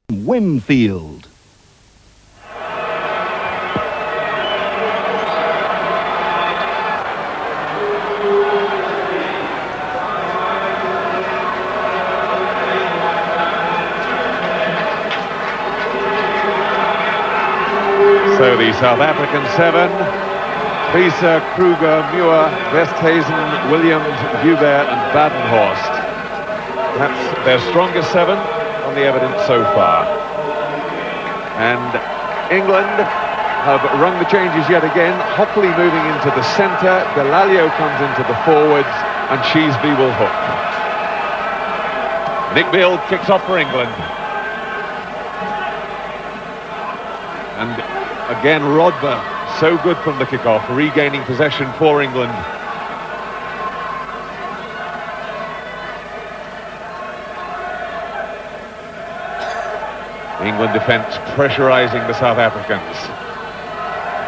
Winfield. So the South African 7, Priester, Kruger, Muir, Westhuizen, Williams, Joubert and Badenhorst. That's their strongest 7 on the evidence so far. And England have rung the changes yet again. Hockley moving into the centre, Dallaglio comes into the forwards and Sheasby will hook. Nick Beale kicks off for England. And again, Rodber, so good from the kick-off, regaining possession for England. England defence pressurising the South Africans.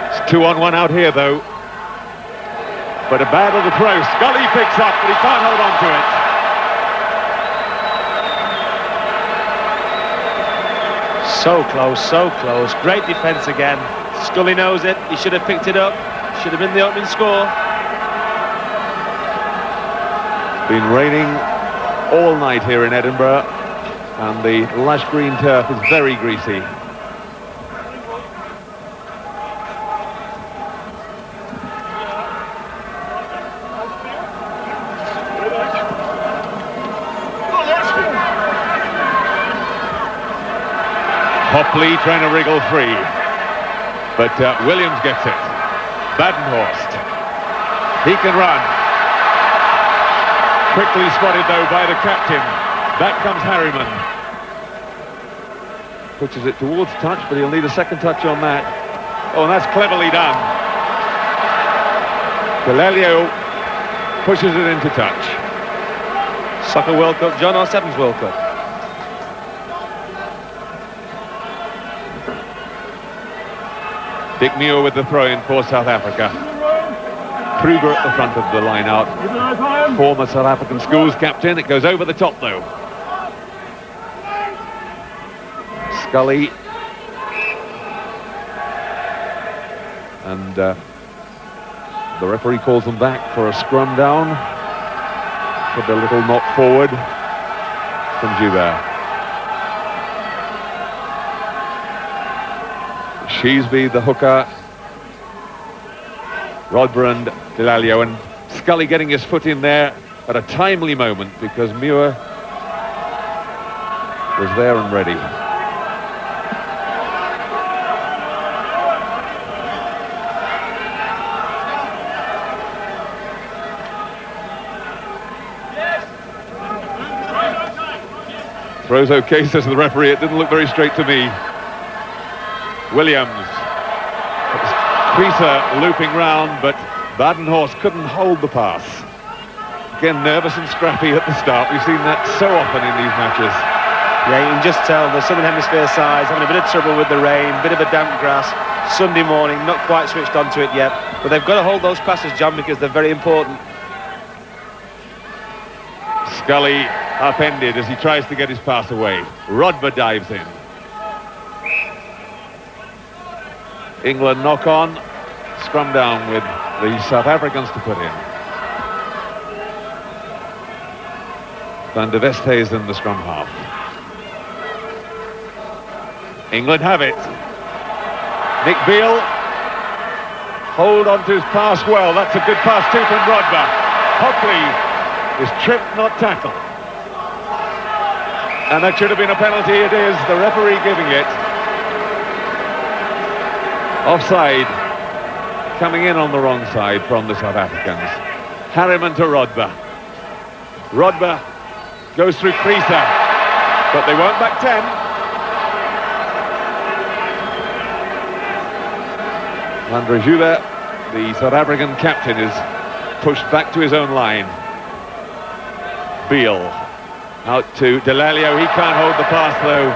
It's 2-on-1 out here, though. But a bad little throw. Scully picks up, but he can't hold on to it. So close, so close. Great defence again. Scully knows it. He should have picked it up. Should have been the opening score. Been raining all night here in Edinburgh, and the lush green turf is very greasy. Hopley trying to wriggle free, but Williams gets it. Badenhorst, he can run. Quickly spotted though by the captain. Back comes Harriman. Pushes it towards touch, but he'll need a second touch on that. Oh, and that's cleverly done. Dallaglio pushes it into touch. Soccer World Cup, John, or Sevens World Cup? Dick Muir with the throw-in for South Africa. Kruger at the front of the line out. Former South African schools captain. It goes over the top though. Scully. And the referee calls them back for a scrum down. With a little knock forward from Joubert. Sheasby, the hooker. Rodber and Dallaglio, and Scully getting his foot in there at a timely moment because Muir was there and ready. Throws okay, says the referee. It didn't look very straight to me. Williams. Priester looping round, but Badenhorst couldn't hold the pass. Again, nervous and scrappy at the start. We've seen that so often in these matches. Yeah, you can just tell the Southern Hemisphere sides having a bit of trouble with the rain, bit of a damp grass. Sunday morning, not quite switched onto it yet, but they've got to hold those passes, John, because they're very important. Scully upended as he tries to get his pass away. Rodber dives in. England knock on, scrum down with the South Africans to put in. Van der Westhuizen the scrum half. England have it. Nick Beale, hold on to his pass well. That's a good pass too from Rodber. Hockley is tripped, not tackled. And that should have been a penalty. It is. The referee giving it. Offside, coming in on the wrong side from the South Africans. Harriman to Rodber. Rodber goes through Priester, but they won't back 10. Andre Joubert, the South African captain, is pushed back to his own line. Beale out to Dallaglio. He can't hold the pass though.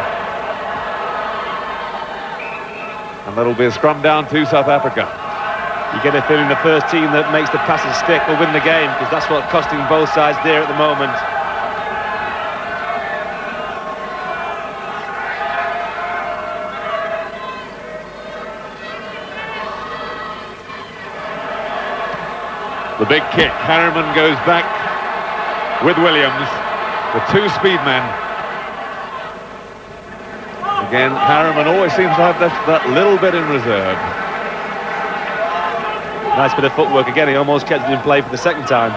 And that'll be a scrum down to South Africa. You get a feeling the first team that makes the passes stick will win the game, because that's what's costing both sides there at the moment. The big kick. Harriman goes back with Williams, the two speed men. Again, Harriman always seems to have that little bit in reserve. Nice bit of footwork again. He almost kept it in play for the second time.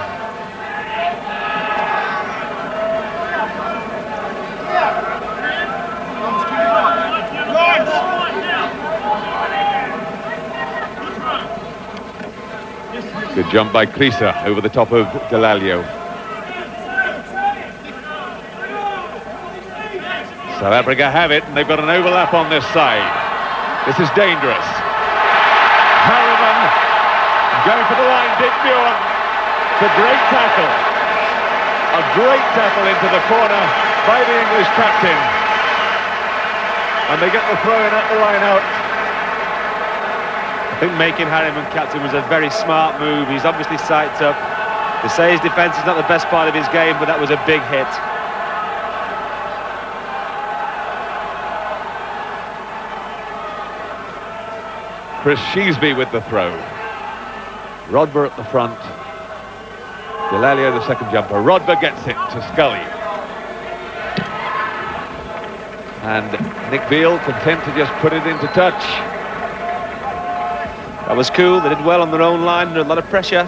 Good jump by Krisa over the top of Delalio. South Africa have it, and they've got an overlap on this side. This is dangerous. Harriman going for the line, Dick Muir. It's a great tackle. A great tackle into the corner by the English captain. And they get the throw in at the line out. I think making Harriman captain was a very smart move. He's obviously psyched up. They say his defence is not the best part of his game, but that was a big hit. Chris Sheesby with the throw. Rodber at the front. Delalio the second jumper. Rodber gets it to Scully. And Nick Beale content to just put it into touch. That was cool. They did well on their own line, under a lot of pressure.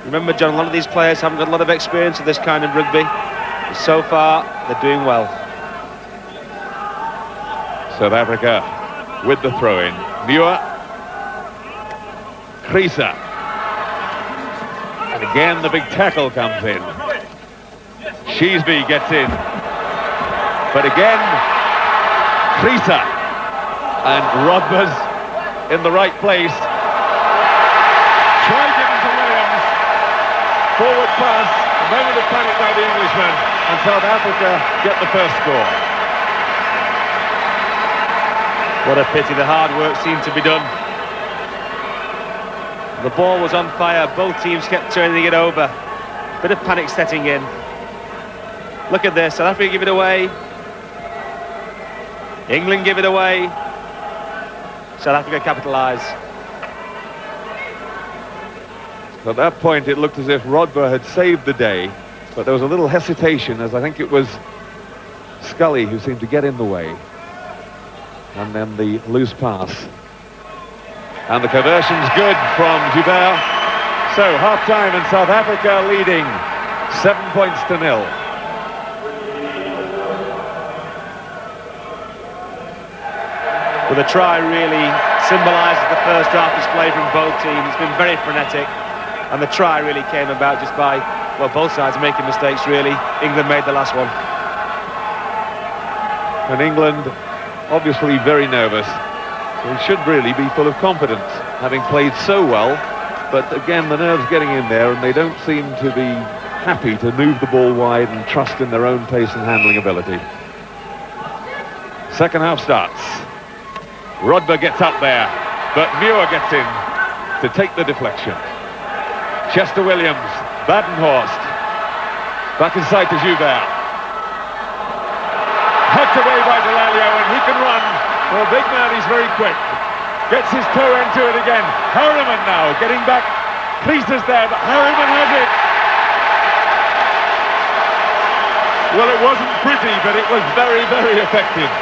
Remember, John, a lot of these players haven't got a lot of experience of this kind of rugby. But so far, they're doing well. South Africa with the throw-in. Muir. Krisa. And again, the big tackle comes in. Sheesby gets in. But again, Krisa. And Rodber's in the right place. Try giving to Williams. Forward pass. A moment of panic by the Englishman. And South Africa get the first score. What a pity. The hard work seemed to be done. The ball was on fire. Both teams kept turning it over. Bit of panic setting in. Look at this. South Africa give it away. England give it away. South Africa capitalise. At that point, it looked as if Rodber had saved the day, but there was a little hesitation, as I think it was Scully who seemed to get in the way. And then the loose pass. And the conversion's good from Joubert. So, half-time and South Africa leading 7 points to 0. Well, the try really symbolises the first half display from both teams. It's been very frenetic. And the try really came about just by, well, both sides making mistakes, really. England made the last one. And England, obviously very nervous. They should really be full of confidence, having played so well. But again, the nerves getting in there, and they don't seem to be happy to move the ball wide and trust in their own pace and handling ability. Second half starts. Rodber gets up there, but Muir gets in to take the deflection. Chester Williams, Badenhorst, back inside to Joubert. Hacked away by Delalio, and he can run. Well, big man, he's very quick. Gets his toe into it again. Harriman now, getting back. Krisa's there, but Harriman has it. Well, it wasn't pretty, but it was very, very effective.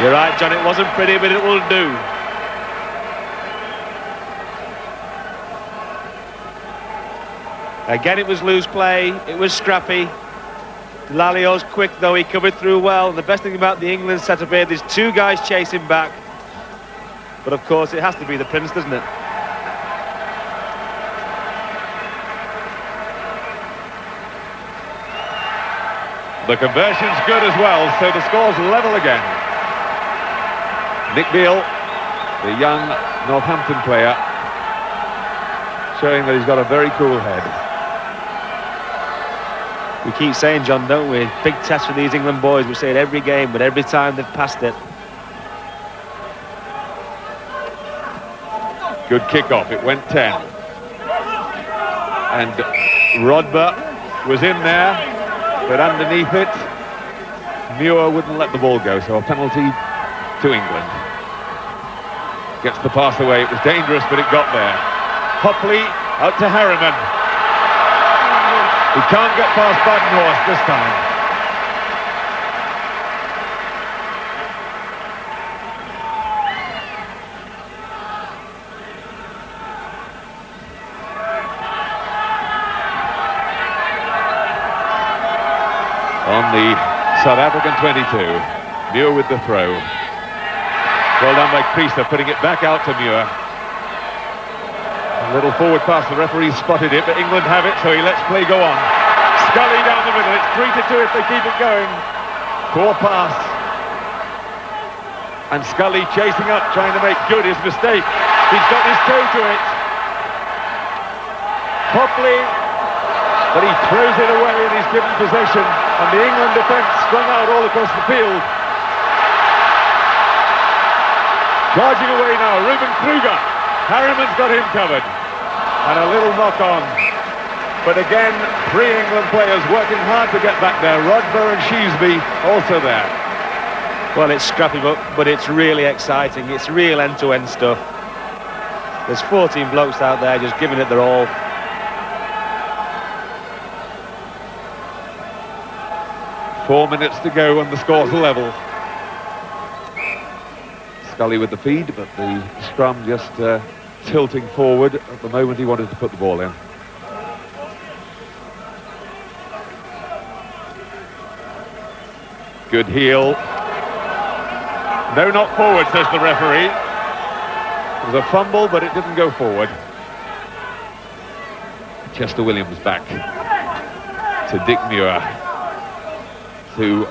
You're right, John, it wasn't pretty, but it will do. Again, it was loose play, it was scrappy. Delalio's quick, though, he covered through well. And the best thing about the England setup here, there's two guys chasing back. But of course, it has to be the Prince, doesn't it? The conversion's good as well, so the score's level again. Nick Beale, the young Northampton player, showing that he's got a very cool head. We keep saying, John, don't we? Big test for these England boys. We say it every game, but every time they've passed it. Good kick-off. It went 10. And Rodber was in there, but underneath it, Muir wouldn't let the ball go, so a penalty to England. Gets the pass away. It was dangerous, but it got there. Hopley out to Harriman. He can't get past Badenhorst this time. On the South African 22, Muir with the throw. Well done by Priester, putting it back out to Muir. A little forward pass, the referee spotted it, but England have it, so he lets play go on. Scully down the middle, it's 3-2 if they keep it going. Poor pass. And Scully chasing up, trying to make good his mistake. He's got his toe to it. Hopley, but he throws it away and he's given possession. And the England defence strung out all across the field. Charging away now, Ruben Kruger. Harriman's got him covered. And a little knock on. But again, 3 England players working hard to get back there. Rodber and Sheasby also there. Well, it's scrappy, but it's really exciting. It's real end-to-end stuff. There's 14 blokes out there just giving it their all. Four minutes to go and the score's level. Scully with the feed, but the scrum just tilting forward at the moment he wanted to put the ball in. Good heel. No, not forward, says the referee. It was a fumble, but it didn't go forward. Chester Williams back to Dick Muir. To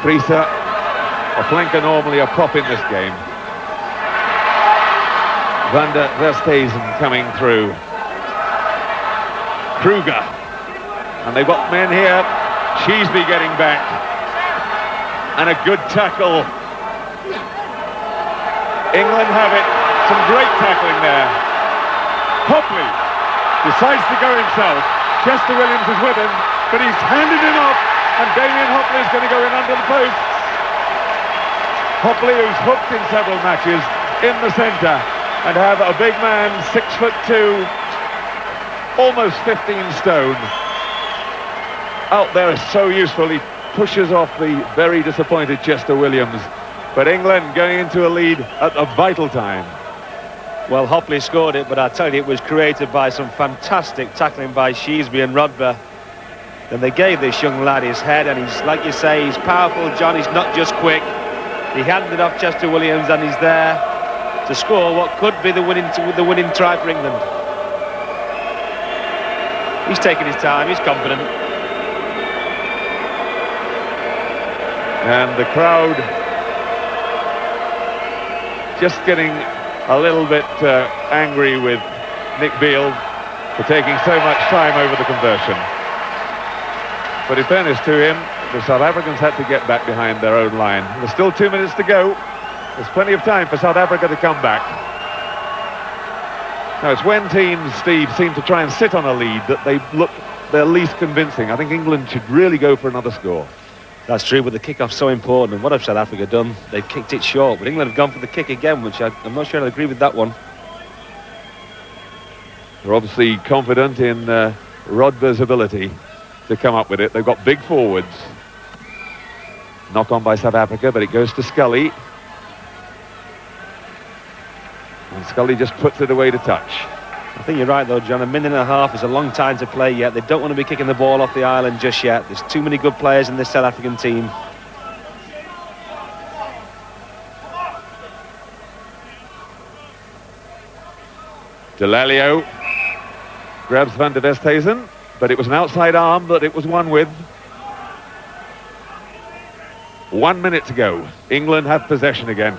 Priester, a flanker normally a prop in this game. Van der Westhuizen coming through. Kruger. And they've got men here. Sheasby getting back. And a good tackle. England have it. Some great tackling there. Hopley decides to go himself. Chester Williams is with him, but he's handed him off. And Damien Hopley is going to go in under the post. Hopley, who's hooked in several matches, in the centre, and have a big man, 6'2", almost 15 stone. Out there is so useful. He pushes off the very disappointed Chester Williams. But England going into a lead at a vital time. Well, Hopley scored it, but I tell you, it was created by some fantastic tackling by Sheasby and Rodber. And they gave this young lad his head, and he's, like you say, he's powerful, John. He's not just quick. He handed off Chester Williams, and he's there to score what could be the winning try for England. He's taking his time. He's confident. And the crowd just getting a little bit angry with Nick Beale for taking so much time over the conversion. But in fairness to him, the South Africans had to get back behind their own line. There's still 2 minutes to go. There's plenty of time for South Africa to come back. Now, it's when teams, Steve, seem to try and sit on a lead that they look their least convincing. I think England should really go for another score. That's true, but the kick-off's so important. And what have South Africa done? They've kicked it short, but England have gone for the kick again, which I'm not sure I agree with that one. They're obviously confident in Rodber's ability to come up with it. They've got big forwards. Knock on by South Africa, but it goes to Scully. And Scully just puts it away to touch. I think you're right, though, John. A minute and a half is a long time to play yet. They don't want to be kicking the ball off the island just yet. There's too many good players in this South African team. Delalio grabs Van der Westhuizen, but it was an outside arm that it was won with. 1 minute to go. England have possession again.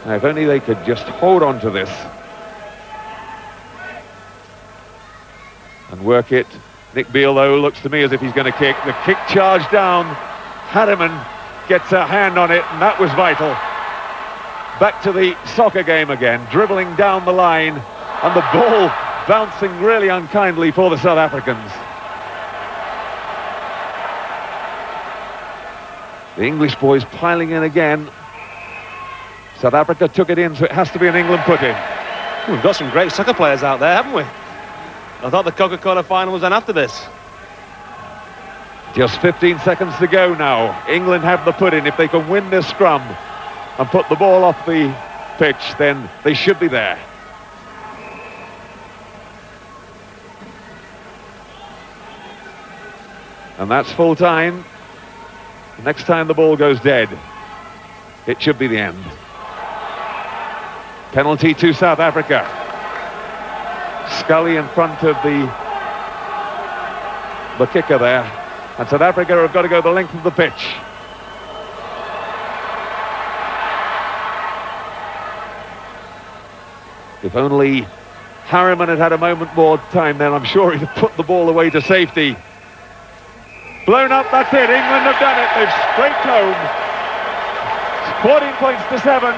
Now, if only they could just hold on to this and work it. Nick Beale, though, looks to me as if he's going to kick. The kick charge down. Harriman gets a hand on it, and that was vital. Back to the soccer game again, dribbling down the line, and the ball bouncing really unkindly for the South Africans. The English boys piling in again. South Africa took it in, so it has to be an England put-in. We've got some great soccer players out there, haven't we? I thought the Coca-Cola final was on after this. Just 15 seconds to go now. England have the pudding. If they can win this scrum and put the ball off the pitch, then they should be there. And that's full time. Next time the ball goes dead, it should be the end. Penalty to South Africa. Scully in front of the kicker there. And South Africa have got to go the length of the pitch. If only Harriman had had a moment more time then, I'm sure he'd have put the ball away to safety. Blown up, that's it. England have done it. They've scraped home. 14 points to 7.